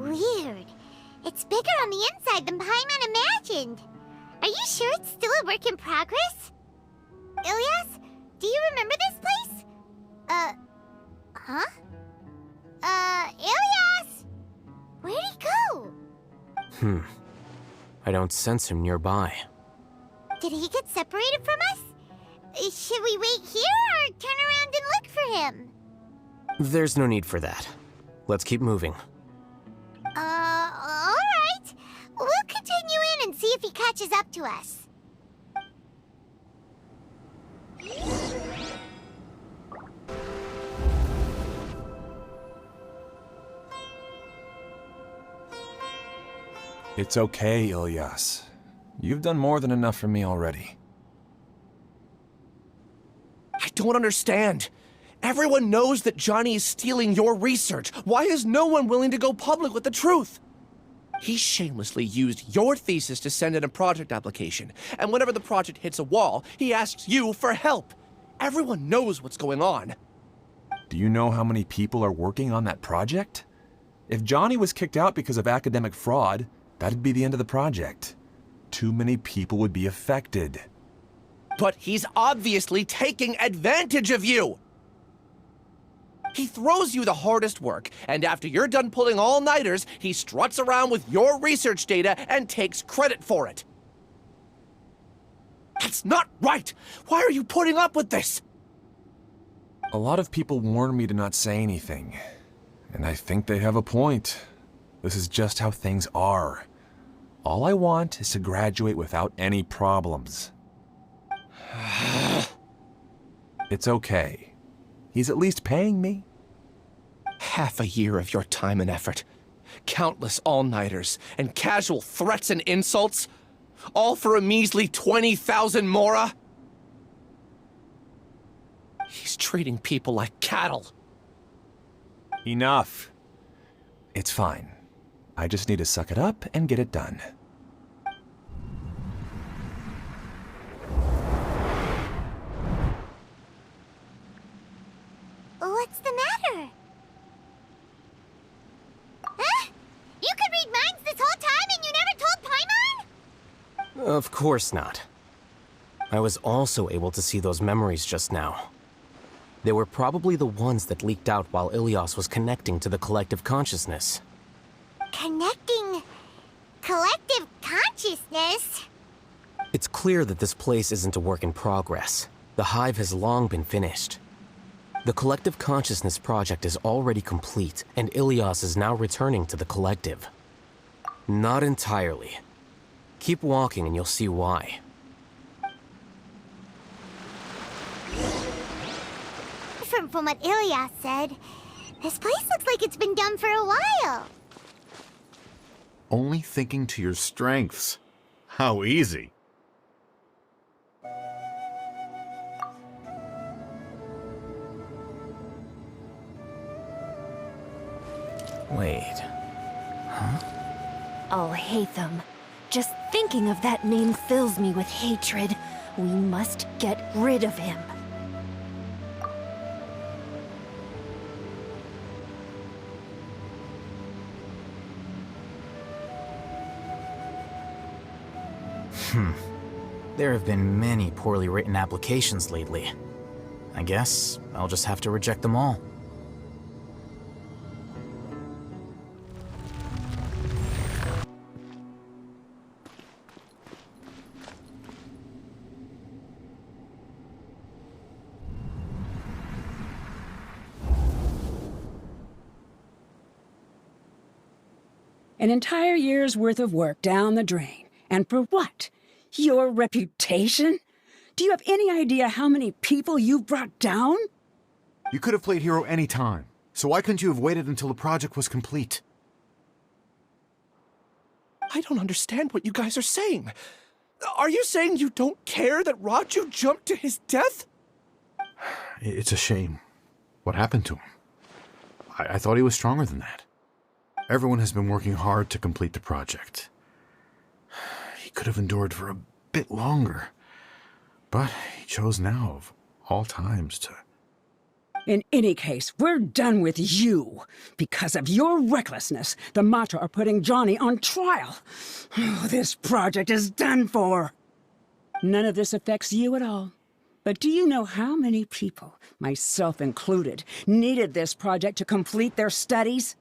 Weird. It's bigger on the inside than Paimon imagined. Are you sure it's still a work in progress? Ilias, do you remember this place? Huh? Ilias! Where'd he go? I don't sense him nearby. Did he get separated from us? Should we wait here or turn around and look for him? There's no need for that. Let's keep moving. Alright. We'll continue in and see if he catches up to us. It's okay, Ilias. You've done more than enough for me already. I don't understand. Everyone knows that Johnny is stealing your research. Why is no one willing to go public with the truth? He shamelessly used your thesis to send in a project application, and whenever the project hits a wall, he asks you for help. Everyone knows what's going on. Do you know how many people are working on that project? If Johnny was kicked out because of academic fraud, that'd be the end of the project. Too many people would be affected. But he's obviously taking advantage of you! He throws you the hardest work, and after you're done pulling all-nighters, he struts around with your research data and takes credit for it. That's not right! Why are you putting up with this? A lot of people warn me to not say anything, and I think they have a point. This is just how things are. All I want is to graduate without any problems. It's okay. He's at least paying me. Half a year of your time and effort, countless all-nighters, and casual threats and insults, all for a measly 20,000 mora? He's treating people like cattle. Enough. It's fine. I just need to suck it up and get it done. What's the matter? Huh? You could read minds this whole time and you never told Paimon? Of course not. I was also able to see those memories just now. They were probably the ones that leaked out while Ilias was connecting to the collective consciousness. Connecting collective consciousness? It's clear that this place isn't a work in progress. The hive has long been finished. The collective consciousness project is already complete, and Ilias is now returning to the collective. Not entirely. Keep walking and you'll see why. From what Ilias said, this place looks like it's been done for a while. Only thinking to your strengths. How easy. Wait. Huh? I'll hate them. Just thinking of that name fills me with hatred. We must get rid of him. There have been many poorly written applications lately. I guess I'll just have to reject them all. An entire year's worth of work down the drain. And for what? Your reputation? Do you have any idea how many people you've brought down? You could have played hero any time, so why couldn't you have waited until the project was complete? I don't understand what you guys are saying. Are you saying you don't care that Raju jumped to his death? It's a shame. What happened to him? I thought he was stronger than that. Everyone has been working hard to complete the project. He could have endured for a bit longer, but he chose now, of all times, to... In any case, we're done with you. Because of your recklessness, the Matra are putting Johnny on trial. This project is done for. None of this affects you at all. But do you know how many people, myself included, needed this project to complete their studies?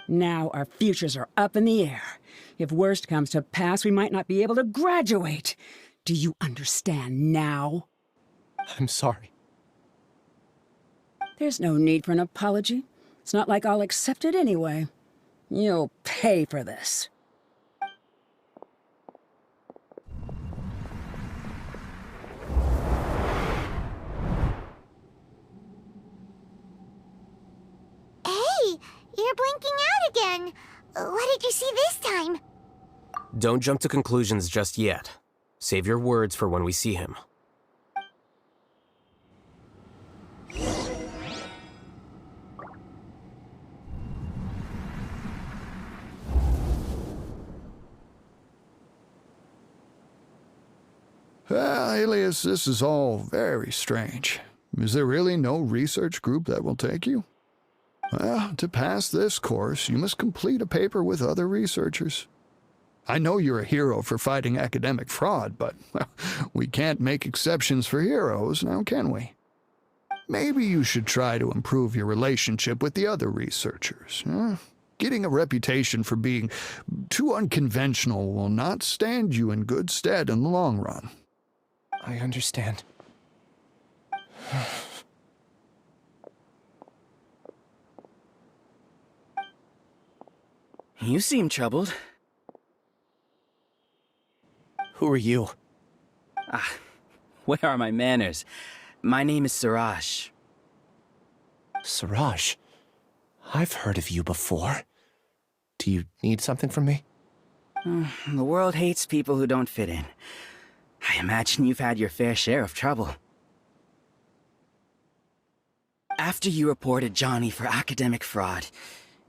Now our futures are up in the air. If worst comes to pass, we might not be able to graduate. Do you understand now? I'm sorry. There's no need for an apology. It's not like I'll accept it anyway. You'll pay for this. Hey, you're blinking out again. What did you see this time? Don't jump to conclusions just yet. Save your words for when we see him. Alias, this is all very strange. Is there really no research group that will take you? Well, to pass this course, you must complete a paper with other researchers. I know you're a hero for fighting academic fraud, but well, we can't make exceptions for heroes, now can we? Maybe you should try to improve your relationship with the other researchers. Getting a reputation for being too unconventional will not stand you in good stead in the long run. I understand. You seem troubled. Who are you? Where are my manners? My name is Siraj. Siraj. I've heard of you before. Do you need something from me? The world hates people who don't fit in. I imagine you've had your fair share of trouble. After you reported Johnny for academic fraud,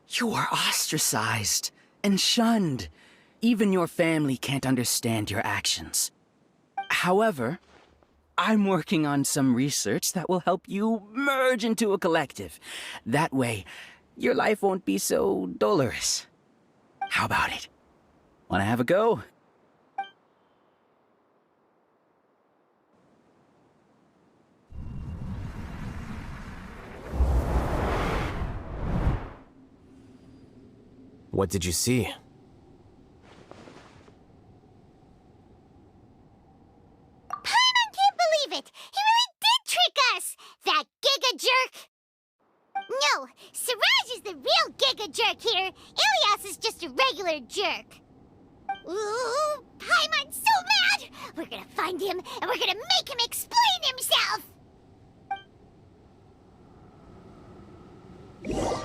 you were ostracized and shunned. Even your family can't understand your actions. However, I'm working on some research that will help you merge into a collective. That way, your life won't be so dolorous. How about it? Wanna have a go? What did you see? Paimon can't believe it! He really did trick us! That giga jerk! No, Siraj is the real giga jerk here. Ilias is just a regular jerk. Ooh, Paimon's so mad! We're gonna find him, and we're gonna make him explain himself! Ilias!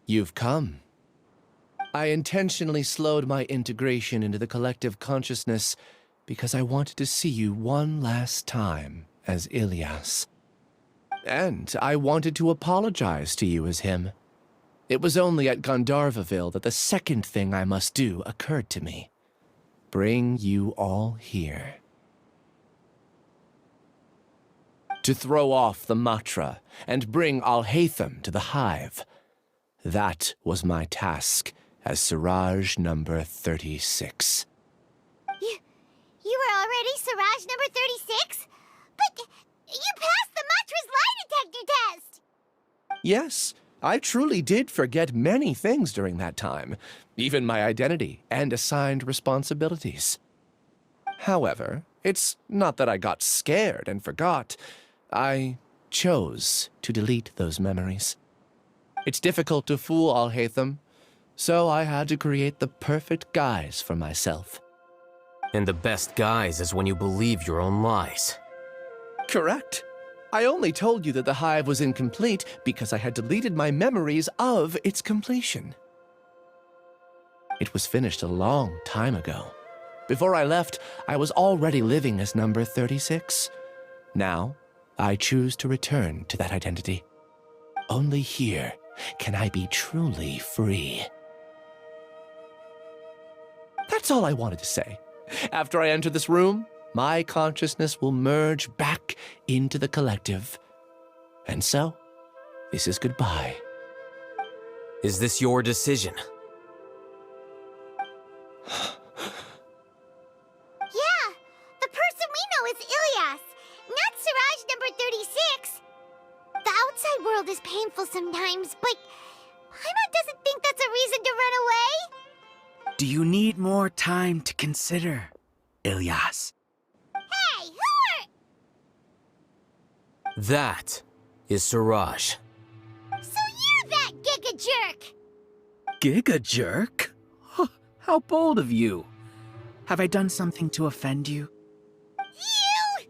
You've come. I intentionally slowed my integration into the collective consciousness because I wanted to see you one last time as Ilias. And I wanted to apologize to you as him. It was only at Gandharvaville that the second thing I must do occurred to me. Bring you all here. To throw off the Matra and bring Alhaitham to the hive. That was my task as Siraj number 36. You were already Siraj number 36? But you passed the Matra's lie detector test! Yes, I truly did forget many things during that time, even my identity and assigned responsibilities. However, it's not that I got scared and forgot. I chose to delete those memories. It's difficult to fool Alhaitham, so I had to create the perfect guise for myself. And the best guise is when you believe your own lies. Correct. I only told you that the hive was incomplete because I had deleted my memories of its completion. It was finished a long time ago. Before I left, I was already living as number 36. Now, I choose to return to that identity. Only here can I be truly free. That That's all I wanted to say. After I enter this room, my consciousness will merge back into the collective. And so, this is goodbye. Is this your decision? Yeah, the person we know is Ilyas, not Siraj number 36. The outside world is painful sometimes, but Paimon doesn't think that's a reason to run away. Do you need more time to consider, Ilyas? Hey, who are... That is Siraj. So you're that giga jerk! Giga jerk? Huh, how bold of you. Have I done something to offend you? You!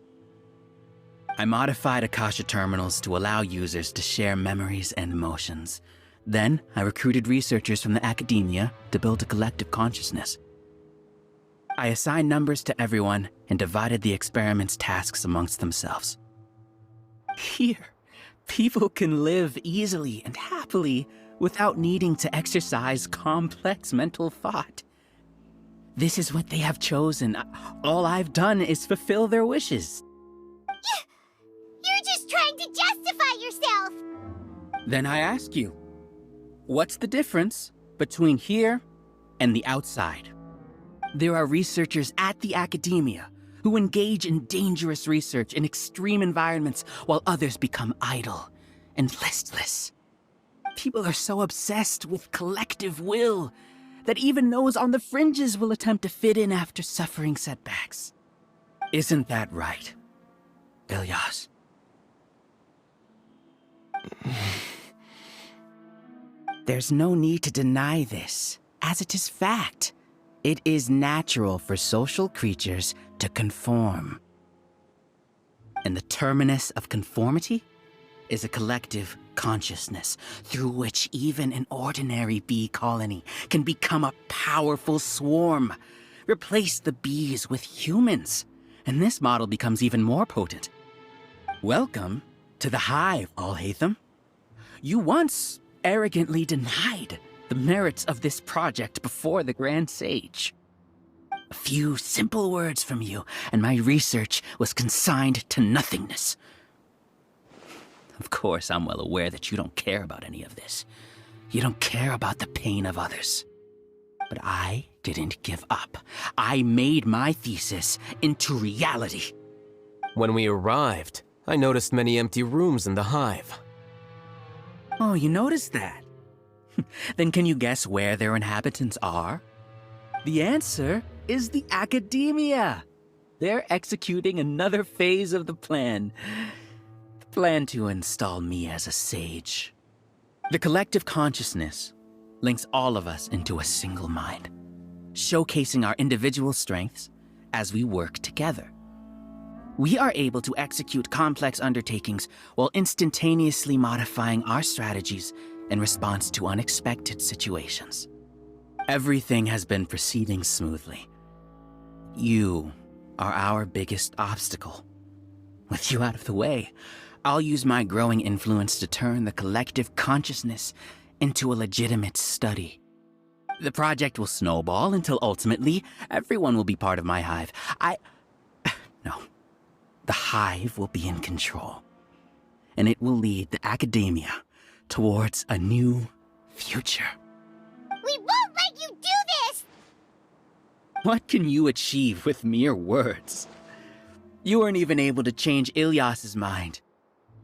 I modified Akasha terminals to allow users to share memories and emotions. Then, I recruited researchers from the academia to build a collective consciousness. I assigned numbers to everyone and divided the experiment's tasks amongst themselves. Here, people can live easily and happily without needing to exercise complex mental thought. This is what they have chosen. All I've done is fulfill their wishes. You're just trying to justify yourself! Then I ask you, what's the difference between here and the outside? There are researchers at the academia who engage in dangerous research in extreme environments while others become idle and listless. People are so obsessed with collective will that even those on the fringes will attempt to fit in after suffering setbacks. Isn't that right, Ilyas? There's no need to deny this, as it is fact. It is natural for social creatures to conform. And the terminus of conformity is a collective consciousness through which even an ordinary bee colony can become a powerful swarm. Replace the bees with humans, and this model becomes even more potent. Welcome to the hive, Alhaitham. You once arrogantly denied the merits of this project before the Grand Sage. A few simple words from you, and my research was consigned to nothingness. Of course, I'm well aware that you don't care about any of this. You don't care about the pain of others. But I didn't give up. I made my thesis into reality. When we arrived, I noticed many empty rooms in the hive. Oh, you noticed that? Then can you guess where their inhabitants are? The answer is the academia. They're executing another phase of the plan. The plan to install me as a sage. The collective consciousness links all of us into a single mind, showcasing our individual strengths as we work together. We are able to execute complex undertakings while instantaneously modifying our strategies in response to unexpected situations. Everything has been proceeding smoothly. You are our biggest obstacle. With you out of the way, I'll use my growing influence to turn the collective consciousness into a legitimate study. The project will snowball until ultimately everyone will be part of my hive. No. The hive will be in control, and it will lead the academia towards a new future. We won't let you do this! What can you achieve with mere words? You weren't even able to change Ilyas's mind.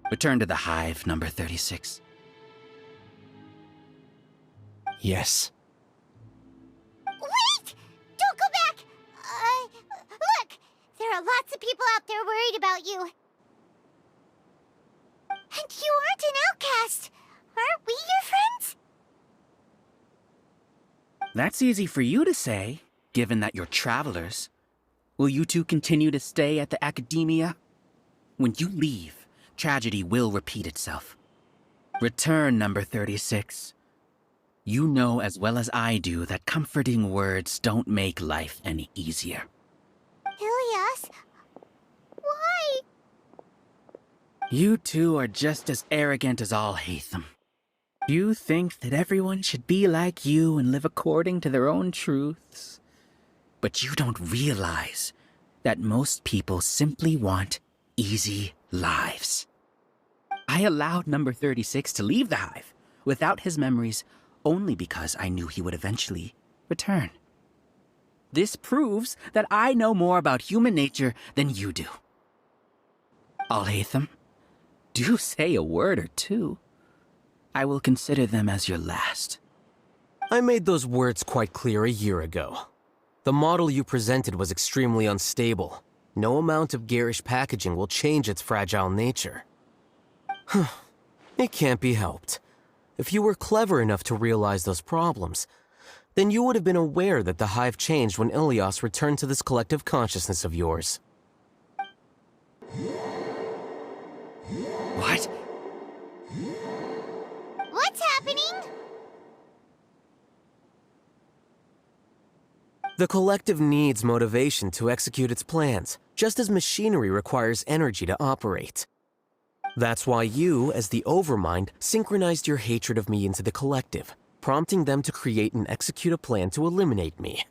Return to the hive, number 36. Yes. Wait! Don't go back! Look! There are lots of people out there worried about you. And you aren't an outcast. Aren't we your friends? That's easy for you to say, given that you're travelers. Will you two continue to stay at the academia? When you leave, tragedy will repeat itself. Return, number 36. You know as well as I do that comforting words don't make life any easier. Ilyas? Why? You two are just as arrogant as Alhaitham. You think that everyone should be like you and live according to their own truths. But you don't realize that most people simply want easy lives. I allowed number 36 to leave the hive without his memories only because I knew he would eventually return. This proves that I know more about human nature than you do. Alhaitham, do say a word or two. I will consider them as your last. I made those words quite clear a year ago. The model you presented was extremely unstable. No amount of garish packaging will change its fragile nature. It can't be helped. If you were clever enough to realize those problems, then you would have been aware that the hive changed when Ilias returned to this collective consciousness of yours. What? What's happening? The collective needs motivation to execute its plans, just as machinery requires energy to operate. That's why you, as the Overmind, synchronized your hatred of me into the collective, prompting them to create and execute a plan to eliminate me.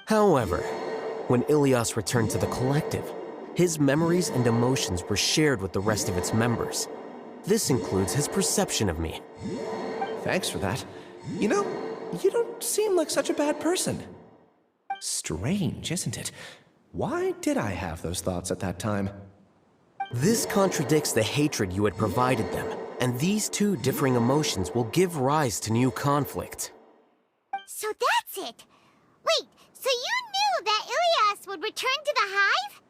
However, when Ilias returned to the collective, his memories and emotions were shared with the rest of its members. This includes his perception of me. Thanks for that. You know, you don't seem like such a bad person. Strange, isn't it? Why did I have those thoughts at that time? This contradicts the hatred you had provided them, and these two differing emotions will give rise to new conflict. So that's it. Wait, so you knew that Ilias would return to the hive?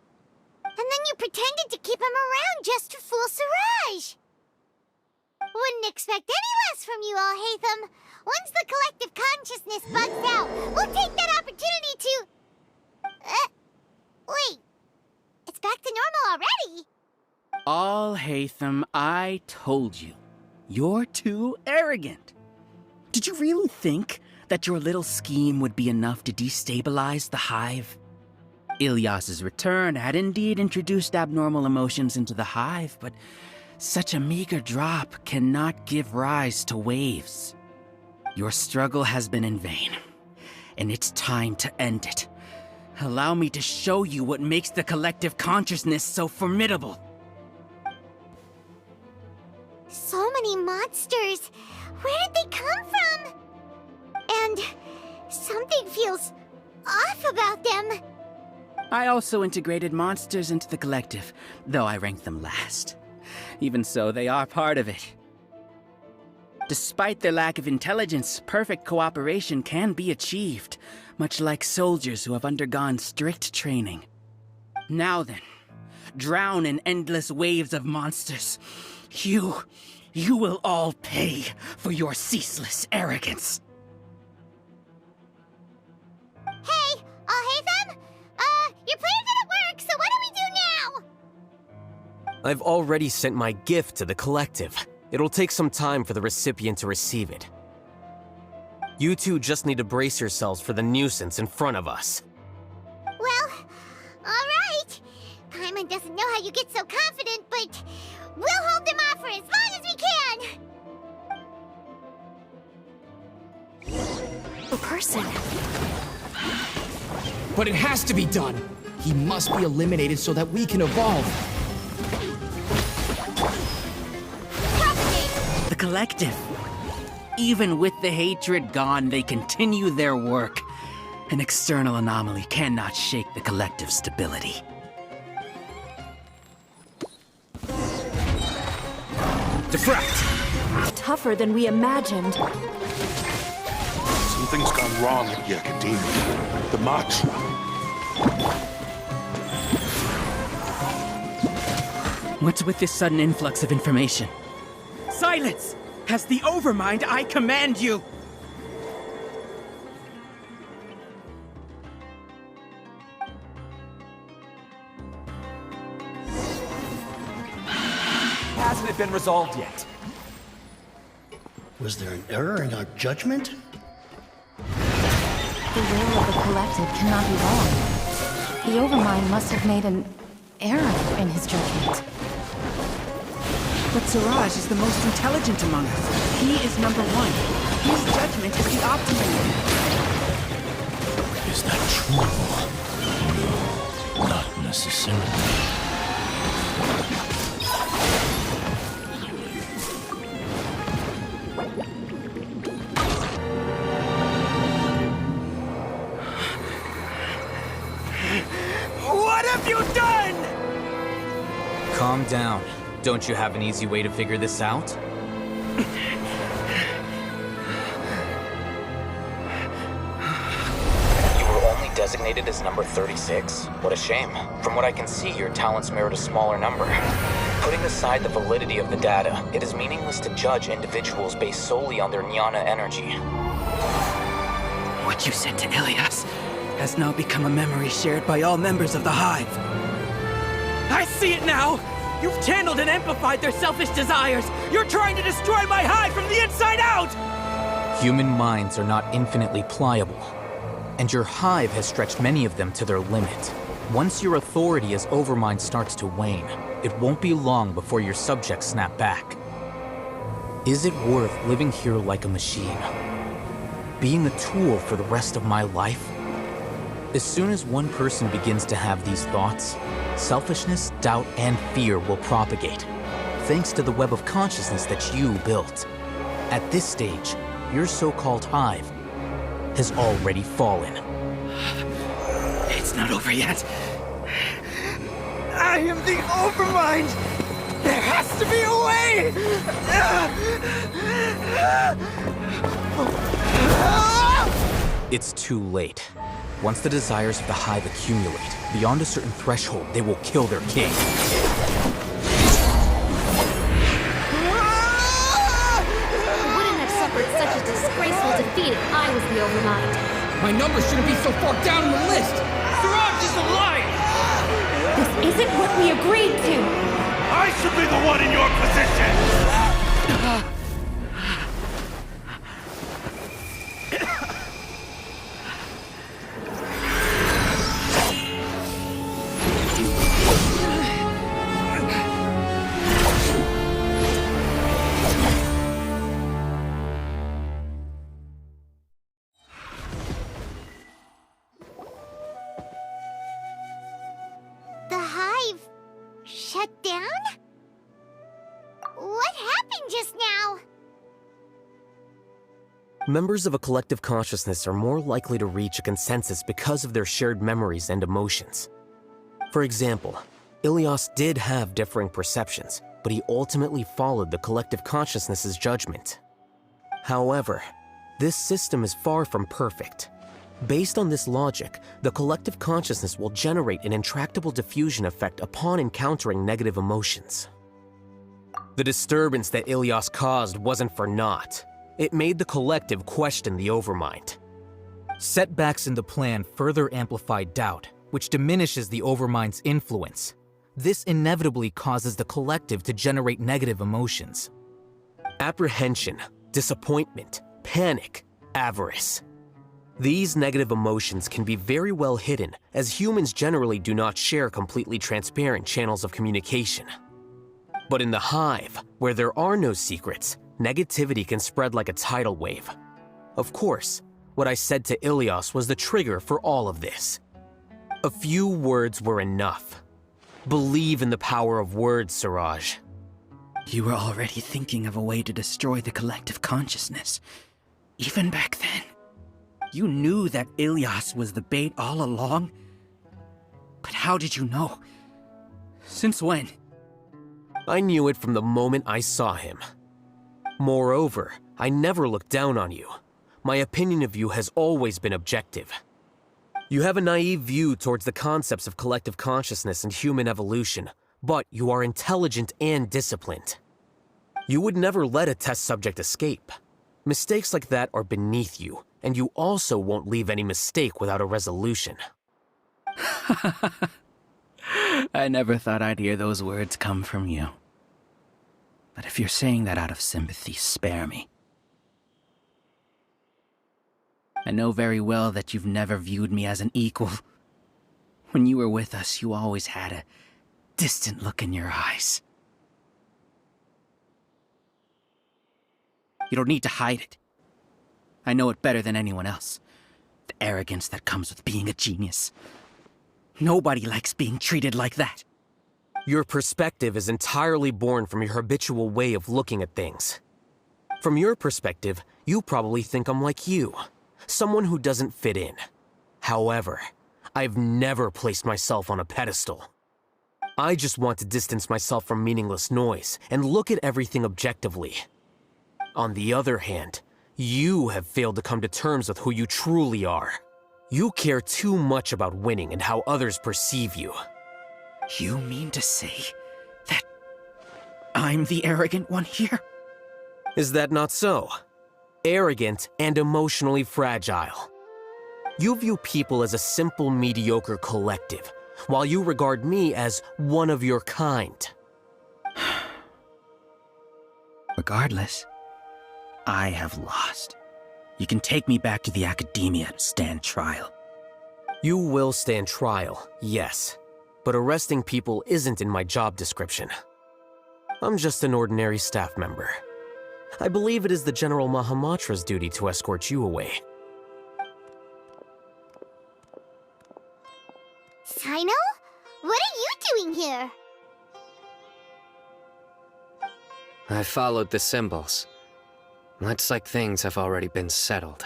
And then you pretended to keep him around just to fool Siraj. Wouldn't expect any less from you, Alhaitham. Once the collective consciousness bugs out, we'll take that opportunity to... wait. It's back to normal already? Alhaitham, I told you. You're too arrogant. Did you really think that your little scheme would be enough to destabilize the hive? Ilias's return had indeed introduced abnormal emotions into the hive, but such a meager drop cannot give rise to waves. Your struggle has been in vain, and it's time to end it. Allow me to show you what makes the collective consciousness so formidable. So many monsters. Where did they come from? And something feels off about them. I also integrated monsters into the collective, though I ranked them last. Even so, they are part of it. Despite their lack of intelligence, perfect cooperation can be achieved, much like soldiers who have undergone strict training. Now then, drown in endless waves of monsters. You will all pay for your ceaseless arrogance. Hey, Alhaitham? Your plan didn't work, so what do we do now? I've already sent my gift to the collective. It'll take some time for the recipient to receive it. You two just need to brace yourselves for the nuisance in front of us. Well, alright. Paimon doesn't know how you get so confident, but we'll hold them off for as long as we can! A person. But it has to be done. He must be eliminated so that we can evolve. The collective. Even with the hatred gone, they continue their work. An external anomaly cannot shake the collective's stability. Defract! Tougher than we imagined. Something's gone wrong at the Academia. The mantra. What's with this sudden influx of information? Silence! As the Overmind, I command you! Hasn't it been resolved yet? Was there an error in our judgment? The will of the collective cannot be wrong. The Overmind must have made an error in his judgment. But Siraj is the most intelligent among us. He is number one. His judgment is the optimal one. Is Is that true? No, not necessarily. What have you done? Calm down. Don't you have an easy way to figure this out? You were only designated as number 36? What a shame. From what I can see, your talents merit a smaller number. Putting aside the validity of the data, it is meaningless to judge individuals based solely on their jnana energy. What you said to Ilias has now become a memory shared by all members of the Hive. I see it now! You've channeled and amplified their selfish desires! You're trying to destroy my Hive from the inside out! Human minds are not infinitely pliable, and your Hive has stretched many of them to their limit. Once your authority as Overmind starts to wane, it won't be long before your subjects snap back. Is it worth living here like a machine? Being a tool for the rest of my life? As soon as one person begins to have these thoughts, selfishness, doubt, and fear will propagate, thanks to the web of consciousness that you built. At this stage, your so-called Hive has already fallen. It's not over yet. I am the Overmind! There has to be a way! It's too late. Once the desires of the Hive accumulate, beyond a certain threshold, they will kill their king. Wouldn't have suffered such a disgraceful defeat if I was the Overmind. My number shouldn't be so far down on the list! Siraj is a liar! This isn't what we agreed to! I should be the one in your position! The Hive shut down? What happened just now? Members of a collective consciousness are more likely to reach a consensus because of their shared memories and emotions. For example, Ilias did have differing perceptions, but he ultimately followed the collective consciousness's judgment. However, this system is far from perfect. Based on this logic, the collective consciousness will generate an intractable diffusion effect upon encountering negative emotions. The disturbance that Ilias caused wasn't for naught. It made the collective question the Overmind. Setbacks in the plan further amplified doubt, which diminishes the Overmind's influence. This inevitably causes the collective to generate negative emotions. Apprehension, disappointment, panic, avarice. These negative emotions can be very well hidden, as humans generally do not share completely transparent channels of communication. But in the Hive, where there are no secrets, negativity can spread like a tidal wave. Of course, what I said to Ilias was the trigger for all of this. A few words were enough. Believe in the power of words, Siraj. You were already thinking of a way to destroy the collective consciousness. Even back then. You knew that Ilias was the bait all along? But how did you know? Since when? I knew it from the moment I saw him. Moreover, I never looked down on you. My opinion of you has always been objective. You have a naive view towards the concepts of collective consciousness and human evolution, but you are intelligent and disciplined. You would never let a test subject escape. Mistakes like that are beneath you, and you also won't leave any mistake without a resolution. I never thought I'd hear those words come from you. But if you're saying that out of sympathy, spare me. I know very well that you've never viewed me as an equal. When you were with us, you always had a distant look in your eyes. You don't need to hide it. I know it better than anyone else. The arrogance that comes with being a genius. Nobody likes being treated like that. Your perspective is entirely born from your habitual way of looking at things. From your perspective, you probably think I'm like you, someone who doesn't fit in. However, I've never placed myself on a pedestal. I just want to distance myself from meaningless noise and look at everything objectively. On the other hand, you have failed to come to terms with who you truly are. You care too much about winning and how others perceive you. You mean to say that I'm the arrogant one here? Is that not so? Arrogant and emotionally fragile. You view people as a simple, mediocre collective, while you regard me as one of your kind. Regardless, I have lost. You can take me back to the academia to stand trial. You will stand trial, yes. But arresting people isn't in my job description. I'm just an ordinary staff member. I believe it is the General Mahamatra's duty to escort you away. Sino? What are you doing here? I followed the symbols. Looks like things have already been settled.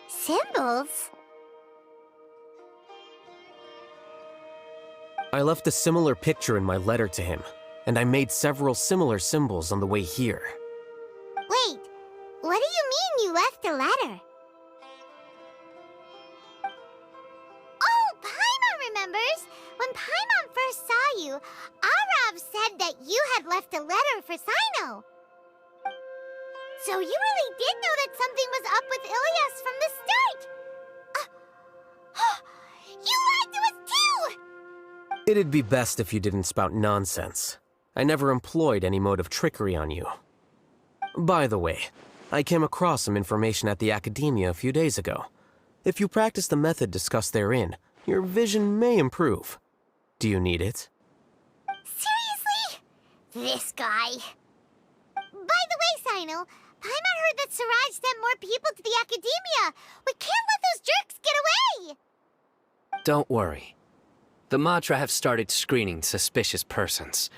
Symbols? I left a similar picture in my letter to him, and I made several similar symbols on the way here. Wait, what do you mean you left a letter? Oh, Paimon remembers! When Paimon first saw you, Arav said that you had left a letter for Sino. So you really did know that something was up with Ilias from the start! You lied to us too! It'd be best if you didn't spout nonsense. I never employed any mode of trickery on you. By the way, I came across some information at the Academia a few days ago. If you practice the method discussed therein, your vision may improve. Do you need it? Seriously? This guy. By the way, Sino, Paimon heard that Siraj sent more people to the Academia. We can't let those jerks get away! Don't worry. The Matra have started screening suspicious persons,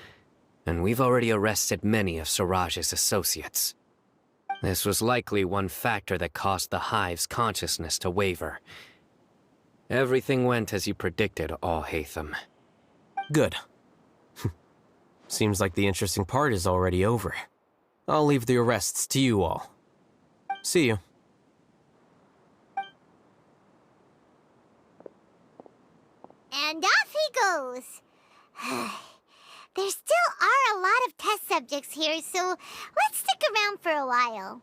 and we've already arrested many of Siraj's associates. This was likely one factor that caused the Hive's consciousness to waver. Everything went as you predicted, All-Hatham. Good. Seems like the interesting part is already over. I'll leave the arrests to you all. See you. And off he goes. There still are a lot of test subjects here, so let's stick around for a while.